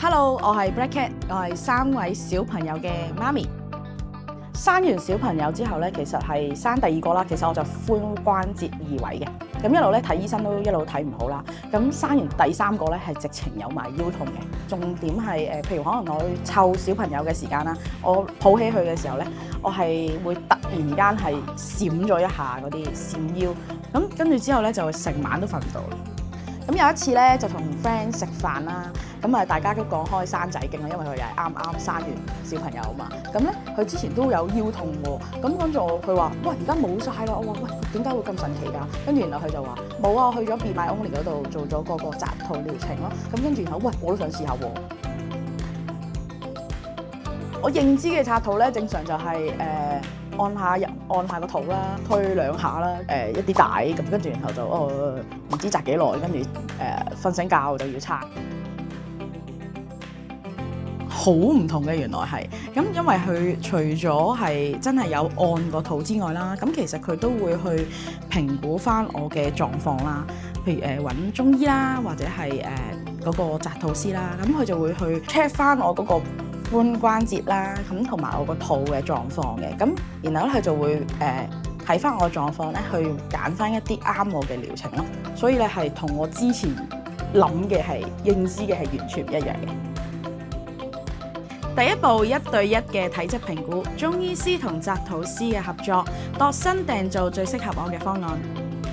Hello，我係 Black Cat，我係3位小朋友嘅媽咪。生完小朋友之後咧，其實係生第2個啦。其實我就髖關節移位嘅，咁一路咧睇醫生都一路睇唔好啦。咁生完第3個咧係直情有埋腰痛嘅。重點係譬如可能我湊小朋友嘅時間啦，我抱起佢嘅時候咧，我係會突然間係閃咗一下嗰啲閃腰，咁跟住之後咧就成晚都瞓唔到。咁有一次咧就同 friend 食飯啦，咁啊大家都講開生仔經啦，因為佢又係啱啱生完小朋友啊嘛。咁咧佢之前都有腰痛喎，咁跟住佢話：喂，而家冇晒啦！我話：喂，點解會咁神奇㗎？跟住然後佢就話：冇啊，去咗 Be My Only 嗰度做咗嗰個紮肚療程咯。咁跟住然後，喂，我都想試下喎。我認知嘅紮肚咧，正常就係按下個肚啦，推2下啦，一啲帶咁，跟住然後就唔知紮幾耐，跟住瞓醒覺就要拆，好唔同嘅原來係咁，因為佢除咗係真係有按個肚之外啦，咁其實佢都會去評估翻我嘅狀況啦，譬如揾中醫啦，或者係嗰個紮肚師啦，咁佢就會去 check 翻我嗰個髖關節啦，咁同埋我個肚嘅狀況嘅，咁然後咧佢就會睇翻我狀況咧，去揀翻一啲啱我嘅療程咯。所以咧係同我之前諗嘅係認知嘅係完全唔一樣嘅。第一步1對1嘅體質評估，中醫師同紮肚師嘅合作，度身訂造最適合我嘅方案。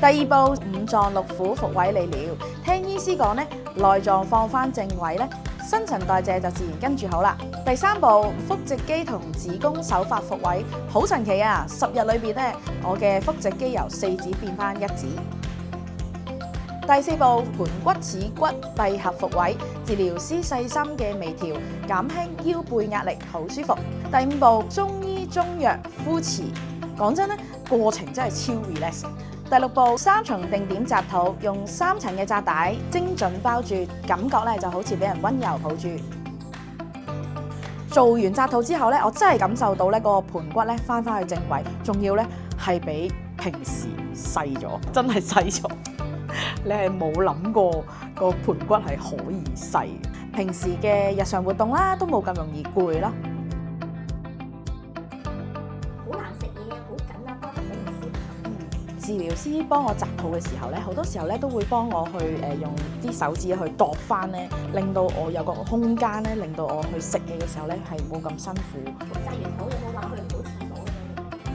第2步5臟6腑復位理療，聽醫師講咧，內臟放翻正位咧，新陳代謝就自然跟住好啦。第3步腹直肌同子宮手法復位，好神奇啊！10日裏邊咧，我嘅腹直肌由4指變翻1指。第4步盤骨恥骨閉合復位，治療師細心嘅微調，減輕腰背壓力，好舒服。第5步中醫中藥敷臍，講真咧，過程真係超 relax。第6步3重定點紮肚，用3層嘅紮帶精準包住，感覺咧就好似俾人溫柔抱住。做完紮肚之後咧，我真係感受到咧個盤骨咧翻去正位，仲要咧係比平時細咗，真係細咗。你係冇諗過個盤骨係可以細，平時嘅日常活動啦都冇咁容易攰啦。好難食嘢，好緊啊，幫得好唔少。治療師幫我紮肚嘅時候咧，好多時候咧都會幫我去用啲手指去度翻咧，令到我有個空間咧，令到我去食嘢嘅時候咧係冇咁辛苦。紮完肚有冇話去唔到廁所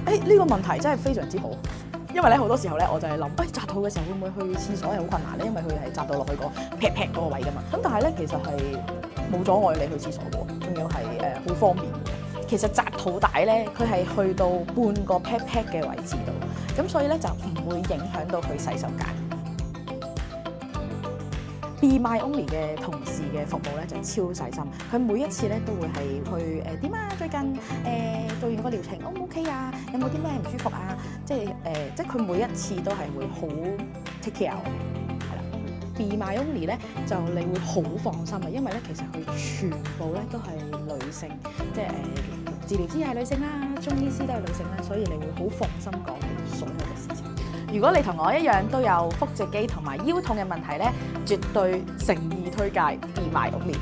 嘅？呢個問題真係非常之好。因為咧好多時候咧，我就係諗，紮肚嘅時候會唔會去廁所係好困難咧？因為佢係紮到落去個劈嗰個位噶嘛。咁但係咧，其實係冇阻礙你去廁所嘅，仲要係好方便嘅。其實紮肚帶咧，佢係去到半個劈嘅位置度，咁所以咧就唔會影響到佢洗手間。Be My Only 嘅同事嘅服務咧就超細心，佢每一次咧都會係去點啊？最近做完個療程 O 唔 OK 啊？有冇啲咩唔舒服啊？即係佢每一次都係會好 take care 我嘅，係啦。Be My Only 咧就你會好放心啊，因為咧其實佢全部咧都係女性，即係治療師係女性啦，中醫師都係女性啦，所以你會好放心講所有嘅事情。如果你同我一樣都有腹直肌同埋腰痛嘅問題咧，絕對誠意推介 Be My Only。